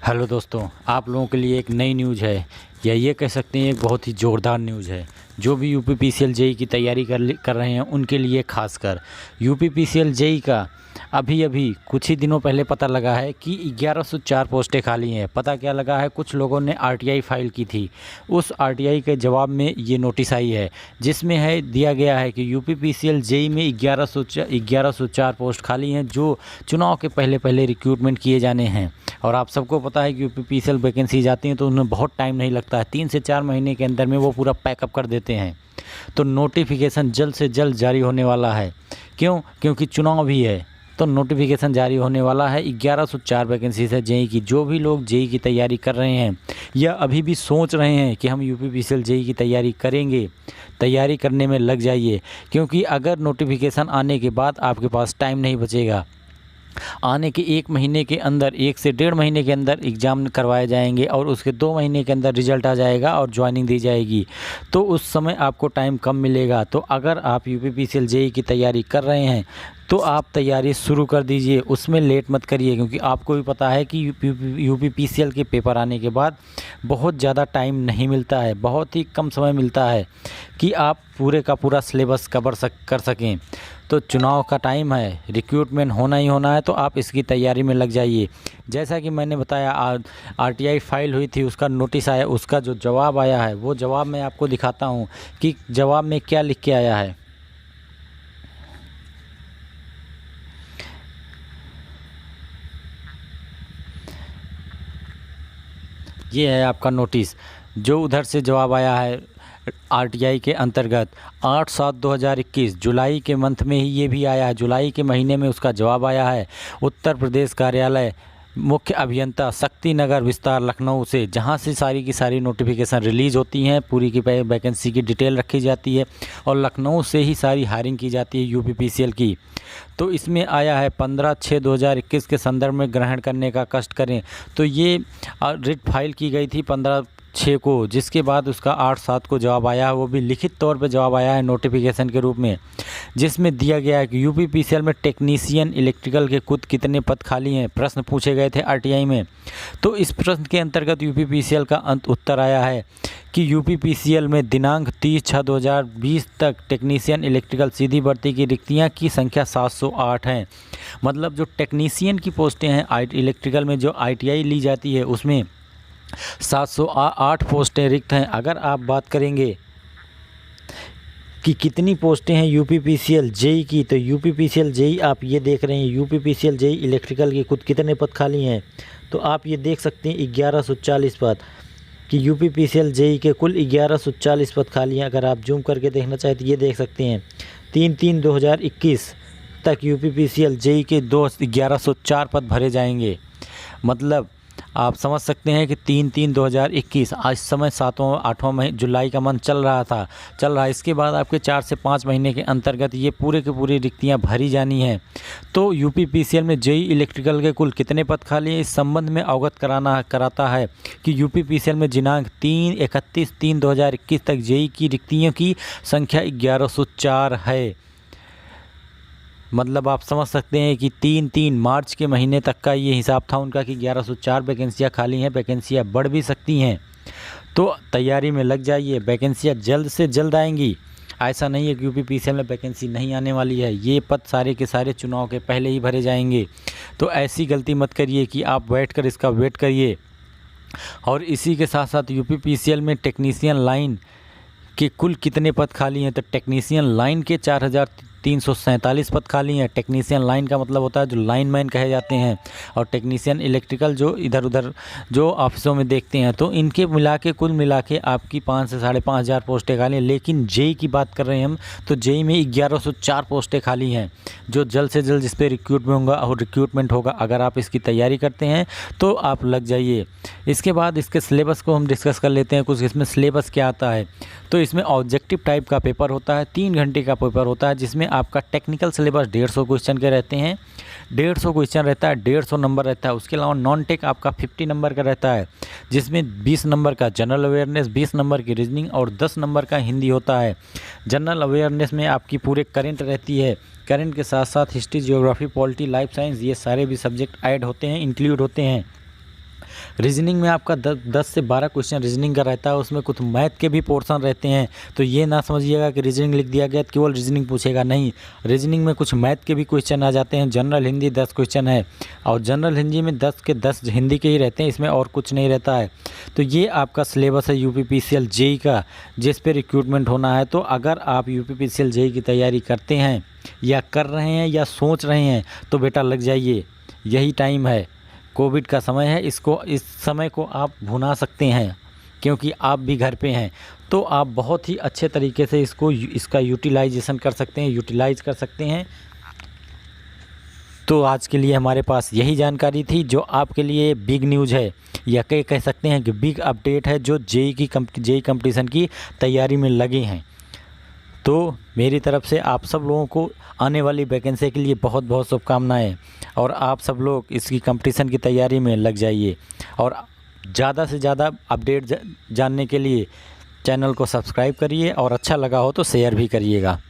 Hello दोस्तों, आप लोगों के लिए एक नई न्यूज़ है या ये कह सकते हैं एक बहुत ही ज़ोरदार न्यूज़ है। जो भी यूपीपीसीएल जेई की तैयारी कर रहे हैं उनके लिए खासकर यूपीपीसीएल जेई का अभी कुछ ही दिनों पहले पता लगा है कि 1104 पोस्टें खाली हैं। पता क्या लगा है, कुछ लोगों ने आरटीआई फाइल की थी। उस आरटीआई के जवाब में ये नोटिस आई है जिसमें है दिया गया है कि यूपीपीसीएल जेई में 1104 पोस्ट खाली हैं जो चुनाव के पहले रिक्रूटमेंट किए जाने हैं। और आप सबको पता है कि यूपीपीसीएल वैकेंसी जाती हैं तो उन्हें बहुत टाइम नहीं लगता है, 3 से 4 महीने के अंदर में वो पूरा पैकअप कर देते हैं। तो नोटिफिकेशन जल्द से जल्द जारी होने वाला है। क्योंकि चुनाव भी है तो नोटिफिकेशन जारी होने वाला है। 1104 वैकेंसी है जेई की। जो भी लोग जेई की तैयारी कर रहे हैं या अभी भी सोच रहे हैं कि हम यूपीपीसीएल जेई की तैयारी करेंगे, तैयारी करने में लग जाइए। क्योंकि अगर नोटिफिकेशन आने के बाद आपके पास टाइम नहीं बचेगा, आने के 1 महीने के अंदर, 1 से 1.5 महीने के अंदर एग्ज़ाम करवाए जाएंगे और उसके 2 महीने के अंदर रिजल्ट आ जाएगा और ज्वाइनिंग दी जाएगी। तो उस समय आपको टाइम कम मिलेगा। तो अगर आप यूपीपीसीएल जेई की तैयारी कर रहे हैं तो आप तैयारी शुरू कर दीजिए, उसमें लेट मत करिए। क्योंकि आपको भी पता है कि यूपीपीसीएल के पेपर आने के बाद बहुत ज़्यादा टाइम नहीं मिलता है, बहुत ही कम समय मिलता है कि आप पूरे का पूरा सिलेबस कर सकें। तो चुनाव का टाइम है, रिक्रूटमेंट होना ही होना है, तो आप इसकी तैयारी में लग जाइए। जैसा कि मैंने बताया, आरटीआई फाइल हुई थी, उसका नोटिस आया, उसका जो जवाब आया है वो जवाब मैं आपको दिखाता हूँ कि जवाब में क्या लिख के आया है। ये है आपका नोटिस जो उधर से जवाब आया है आरटीआई के अंतर्गत 8/7/2021 जुलाई के मंथ में ही ये भी आया है। जुलाई के महीने में उसका जवाब आया है। उत्तर प्रदेश कार्यालय मुख्य अभियंता शक्ति नगर विस्तार लखनऊ से, जहां से सारी की सारी नोटिफिकेशन रिलीज़ होती हैं, पूरी की वैकेंसी की डिटेल रखी जाती है और लखनऊ से ही सारी हायरिंग की जाती है यूपीपीसीएल की। तो इसमें आया है 15/6/2021 के संदर्भ में ग्रहण करने का कष्ट करें। तो ये रिट फाइल की गई थी 15/6 को, जिसके बाद उसका 8/7 को जवाब आया है। वो भी लिखित तौर पे जवाब आया है नोटिफिकेशन के रूप में, जिसमें दिया गया है कि यूपीपीसीएल में टेक्नीशियन इलेक्ट्रिकल के कुल कितने पद खाली हैं। प्रश्न पूछे गए थे आरटीआई में। तो इस प्रश्न के अंतर्गत यूपीपीसीएल का उत्तर आया है कि यूपीपीसीएल में दिनांक 30/6/2020 तक टेक्नीशियन इलेक्ट्रिकल सीधी भर्ती की रिक्तियां की संख्या 708 हैं। मतलब जो टेक्नीशियन की पोस्टें हैं इलेक्ट्रिकल में, जो आईटीआई ली जाती है, उसमें 708 पोस्टें रिक्त हैं। अगर आप बात करेंगे कि कितनी पोस्टें हैं यूपीपीसीएल जेई की, तो यूपीपीसीएल जेई आप ये देख रहे हैं, यूपीपीसीएल जेई इलेक्ट्रिकल के खुद कितने पद खाली हैं। तो आप ये देख सकते हैं 1140 पद कि यूपीपीसीएल जेई के कुल 1140 पद खाली हैं। अगर आप जूम करके देखना चाहें तो ये देख सकते हैं 3/3/2021 तक यूपीपीसीएल जेई के 1104 पद भरे जाएंगे। मतलब आप समझ सकते हैं कि 3/3/2021 आज समय 7वां-8वां जुलाई का मंथ चल रहा है। इसके बाद आपके 4 से 5 महीने के अंतर्गत ये पूरे के पूरी रिक्तियां भरी जानी हैं। तो यूपीपीसीएल में जेई इलेक्ट्रिकल के कुल कितने पद खाली हैं, इस संबंध में अवगत कराता है कि यूपीपीसीएल में दिनांक 31/3/2021 तक जेई की रिक्तियों की संख्या 1104 है। मतलब आप समझ सकते हैं कि 3 मार्च के महीने तक का ये हिसाब था उनका कि 1104 वैकेंसियाँ खाली हैं। वैकेंसियाँ बढ़ भी सकती हैं, तो तैयारी में लग जाइए। वैकेंसियाँ जल्द से जल्द आएंगी। ऐसा नहीं है कि यूपीपीसीएल में वैकेंसी नहीं आने वाली है। ये पद सारे के सारे चुनाव के पहले ही भरे जाएंगे। तो ऐसी गलती मत करिए कि आप बैठकर इसका वेट करिए। और इसी के साथ साथ यूपीपीसीएल में टेक्नीशियन लाइन के कुल कितने पद खाली हैं, तो टेक्नीशियन लाइन के 4347 पद खाली हैं। टेक्नीशियन लाइन का मतलब होता है जो लाइनमैन कहे जाते हैं, और टेक्नीशियन इलेक्ट्रिकल जो इधर उधर जो ऑफिसों में देखते हैं। तो इनके कुल मिला के आपकी 5 से 5,500 पोस्टें खाली हैं। लेकिन जेई की बात कर रहे हैं हम, तो जेई में 1104 पोस्टें खाली हैं, जो जल्द से जल्द इस पर रिक्रूटमेंट होगा। अगर आप इसकी तैयारी करते हैं तो आप लग जाइए। इसके बाद इसके सिलेबस को हम डिस्कस कर लेते हैं। कुछ इसमें सिलेबस क्या आता है, तो इसमें ऑब्जेक्टिव टाइप का पेपर होता है, 3 घंटे का पेपर होता है, जिसमें आपका टेक्निकल सिलेबस 150 क्वेश्चन के रहते हैं। 150 क्वेश्चन रहता है, 150 नंबर रहता है। उसके अलावा नॉन टेक आपका 50 नंबर का रहता है, जिसमें 20 नंबर का जनरल अवेयरनेस, 20 नंबर की रीजनिंग और 10 नंबर का हिंदी होता है। जनरल अवेयरनेस में आपकी पूरे करंट रहती है। करंट के साथ साथ history, geography, polity, life science, ये सारे भी सब्जेक्ट ऐड होते हैं, इंक्लूड होते हैं। रीजनिंग में आपका 10 से 12 क्वेश्चन रीजनिंग का रहता है, उसमें कुछ मैथ के भी पोर्शन रहते हैं। तो ये ना समझिएगा कि रीजनिंग लिख दिया गया तो केवल रीजनिंग पूछेगा, नहीं, रीजनिंग में कुछ मैथ के भी क्वेश्चन आ जाते हैं। जनरल हिंदी 10 क्वेश्चन है और जनरल हिंदी में 10 के 10 हिंदी के ही रहते हैं, इसमें और कुछ नहीं रहता है। तो ये आपका सिलेबस है यूपीपीसीएल जेई का, जिस पे रिक्रूटमेंट होना है। तो अगर आप यूपीपीसीएल जेई की तैयारी करते हैं या कर रहे हैं या सोच रहे हैं तो बेटा लग जाइए, यही टाइम है। कोविड का समय है, इस समय को आप भुना सकते हैं क्योंकि आप भी घर पे हैं। तो आप बहुत ही अच्छे तरीके से इसका यूटिलाइजेशन कर सकते हैं, यूटिलाइज कर सकते हैं। तो आज के लिए हमारे पास यही जानकारी थी जो आपके लिए बिग न्यूज़ है, या कह सकते हैं कि बिग अपडेट है, जो जेई कंपटीशन की तैयारी में लगे हैं। तो मेरी तरफ से आप सब लोगों को आने वाली वैकेंसी के लिए बहुत बहुत शुभकामनाएं, और आप सब लोग इसकी कंपटीशन की तैयारी में लग जाइए। और ज़्यादा से ज़्यादा अपडेट जानने के लिए चैनल को सब्सक्राइब करिए, और अच्छा लगा हो तो शेयर भी करिएगा।